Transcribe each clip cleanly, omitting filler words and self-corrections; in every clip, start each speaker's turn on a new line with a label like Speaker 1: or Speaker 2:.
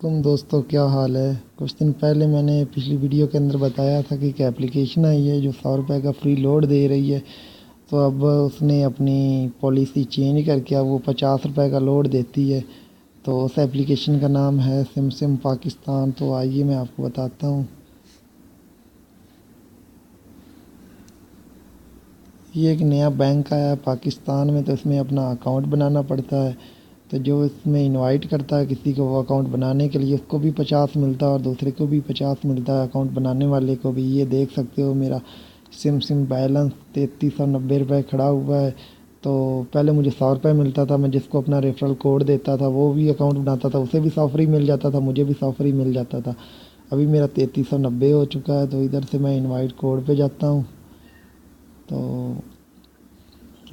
Speaker 1: تم دوستو کیا حال ہے؟ کچھ دن پہلے میں نے پچھلی ویڈیو کے اندر بتایا تھا کہ ایک اپلیکیشن آئی ہے جو 100 روپے کا فری لوڈ دے رہی ہے. تو اب اس نے اپنی پالیسی چینج کر کے اب وہ 50 روپے کا لوڈ دیتی ہے. تو اس اپلیکیشن کا نام ہے سم پاکستان. تو آئیے میں آپ کو بتاتا ہوں. یہ ایک نیا بینک آیا ہے پاکستان میں، تو اس میں اپنا اکاؤنٹ بنانا پڑتا ہے. تو جو اس میں انوائٹ کرتا ہے کسی کو وہ اکاؤنٹ بنانے کے لیے، اس کو بھی 50 ملتا ہے اور دوسرے کو بھی 50 ملتا ہے اکاؤنٹ بنانے والے کو بھی. یہ دیکھ سکتے ہو میرا سم بیلنس 3390 روپے کھڑا ہوا ہے. تو پہلے مجھے 100 روپے ملتا تھا، میں جس کو اپنا ریفرل کوڈ دیتا تھا وہ بھی اکاؤنٹ بناتا تھا، اسے بھی 100 فری مل جاتا تھا، مجھے بھی 100 فری مل جاتا تھا. ابھی میرا 3390 ہو چکا ہے. تو ادھر سے میں انوائٹ کوڈ پہ جاتا ہوں. تو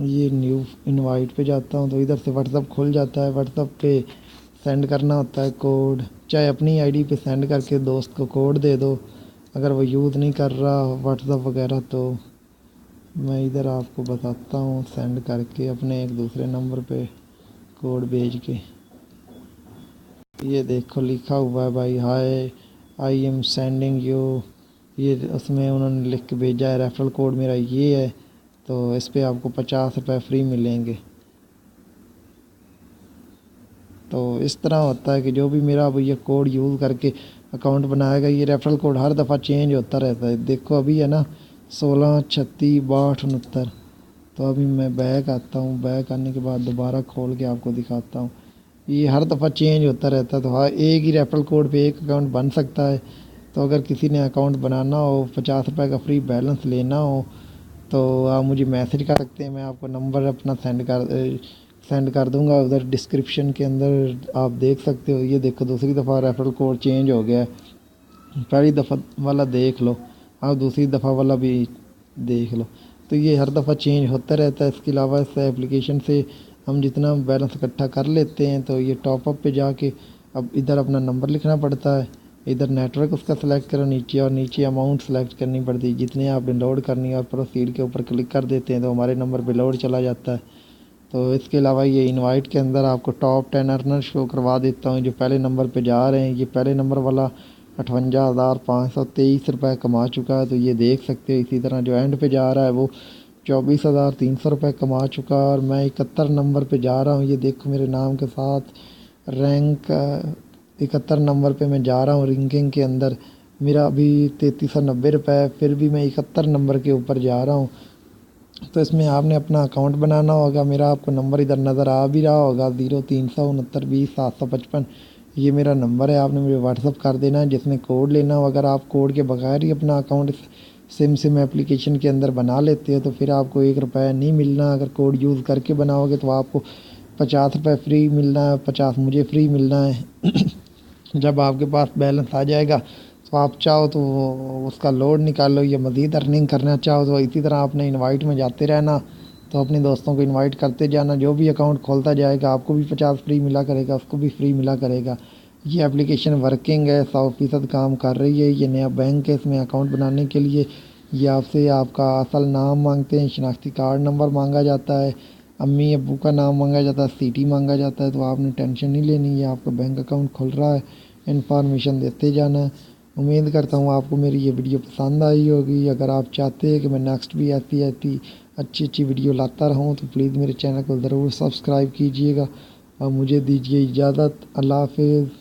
Speaker 1: یہ نیو انوائٹ پہ جاتا ہوں تو ادھر سے واٹس ایپ کھل جاتا ہے. واٹس ایپ پہ سینڈ کرنا ہوتا ہے کوڈ، چاہے اپنی آئی ڈی پہ سینڈ کر کے دوست کو کوڈ دے دو اگر وہ یوز نہیں کر رہا واٹس ایپ وغیرہ. تو میں ادھر آپ کو بتاتا ہوں سینڈ کر کے اپنے ایک دوسرے نمبر پہ کوڈ بھیج کے. یہ دیکھو لکھا ہوا ہے بھائی، ہائے آئی ایم سینڈنگ یو. یہ اس میں انہوں نے لکھ کے بھیجا ہے ریفرل کوڈ میرا یہ ہے. تو اس پہ آپ کو 50 روپے فری ملیں گے. تو اس طرح ہوتا ہے کہ جو بھی میرا اب یہ کوڈ یوز کر کے اکاؤنٹ بنائے گا، یہ ریفرل کوڈ ہر دفعہ چینج ہوتا رہتا ہے. دیکھو ابھی ہے نا 16 36 62 69. تو ابھی میں بیک آتا ہوں، بیک آنے کے بعد دوبارہ کھول کے آپ کو دکھاتا ہوں. یہ ہر دفعہ چینج ہوتا رہتا ہے. تو ہاں ایک ہی ریفرل کوڈ پہ ایک اکاؤنٹ بن سکتا ہے. تو اگر کسی نے اکاؤنٹ بنانا ہو، 50 روپے کا فری بیلنس لینا ہو، تو آپ مجھے میسج کر سکتے ہیں. میں آپ کو نمبر اپنا سینڈ کر دوں گا ادھر ڈسکرپشن کے اندر. آپ دیکھ سکتے ہو. یہ دیکھو دوسری دفعہ ریفرل کوڈ چینج ہو گیا ہے. پہلی دفعہ والا دیکھ لو، آپ دوسری دفعہ والا بھی دیکھ لو. تو یہ ہر دفعہ چینج ہوتا رہتا ہے. اس کے علاوہ اس ایپلیکیشن سے ہم جتنا بیلنس اکٹھا کر لیتے ہیں تو یہ ٹاپ اپ پہ جا کے اب ادھر اپنا نمبر لکھنا پڑتا ہے. ادھر نیٹ ورک اس کا سلیکٹ کرو نیچے، اور نیچے اماؤنٹ سلیکٹ کرنی پڑتی ہے جتنے آپ نے لوڈ کرنی ہے، اور پروسیڈ کے اوپر کلک کر دیتے ہیں تو ہمارے نمبر پہ لوڈ چلا جاتا ہے. تو اس کے علاوہ یہ انوائٹ کے اندر آپ کو ٹاپ 10 ارنر شو کروا دیتا ہوں جو پہلے نمبر پہ جا رہے ہیں. یہ پہلے نمبر والا 58,523 روپے کما چکا ہے. تو یہ دیکھ سکتے ہو. اسی طرح جو اینڈ پہ جا رہا ہے وہ 24,300 روپے کما چکا ہے. اور میں 71 نمبر پہ جا رہا ہوں. یہ دیکھو میرے نام کے ساتھ رینک 71 نمبر پہ میں جا رہا ہوں. رینکنگ کے اندر میرا ابھی 3390 روپے ہے، پھر بھی میں 71 نمبر کے اوپر جا رہا ہوں. تو اس میں آپ نے اپنا اکاؤنٹ بنانا ہوگا. میرا آپ کو نمبر ادھر نظر آ بھی رہا ہوگا 036920 755. یہ میرا نمبر ہے. آپ نے مجھے واٹس ایپ کر دینا ہے جس میں کوڈ لینا ہو. اگر آپ کوڈ کے بغیر ہی اپنا اکاؤنٹ سم اپلیکیشن کے اندر بنا لیتے ہو تو پھر آپ کو 1 روپے نہیں ملنا. اگر کوڈ یوز کر کے بناؤ گے تو آپ کو 50 روپے فری ملنا ہے، 50 مجھے فری ملنا ہے. جب آپ کے پاس بیلنس آ جائے گا تو آپ چاہو تو اس کا لوڈ نکالو، یا مزید ارننگ کرنا چاہو تو اسی طرح آپ نے انوائٹ میں جاتے رہنا. تو اپنے دوستوں کو انوائٹ کرتے جانا. جو بھی اکاؤنٹ کھولتا جائے گا آپ کو بھی 50 فری ملا کرے گا، اس کو بھی فری ملا کرے گا. یہ اپلیکیشن ورکنگ ہے، 100% کام کر رہی ہے. یہ نیا بینک ہے. اس میں اکاؤنٹ بنانے کے لیے یہ آپ سے آپ کا اصل نام مانگتے ہیں، شناختی کارڈ نمبر مانگا جاتا ہے، امی ابو کا نام مانگا جاتا ہے، سٹی مانگا جاتا ہے. تو آپ نے ٹینشن نہیں لینی. یہ آپ کا بینک اکاؤنٹ کھل رہا ہے. انفارمیشن دیتے جانا ہے. امید کرتا ہوں آپ کو میری یہ ویڈیو پسند آئی ہوگی. اگر آپ چاہتے ہیں کہ میں نیکسٹ بھی ایسی اچھی ویڈیو لاتا رہوں تو پلیز میرے چینل کو ضرور سبسکرائب کیجیے گا. اور مجھے دیجیے اجازت. اللہ حافظ.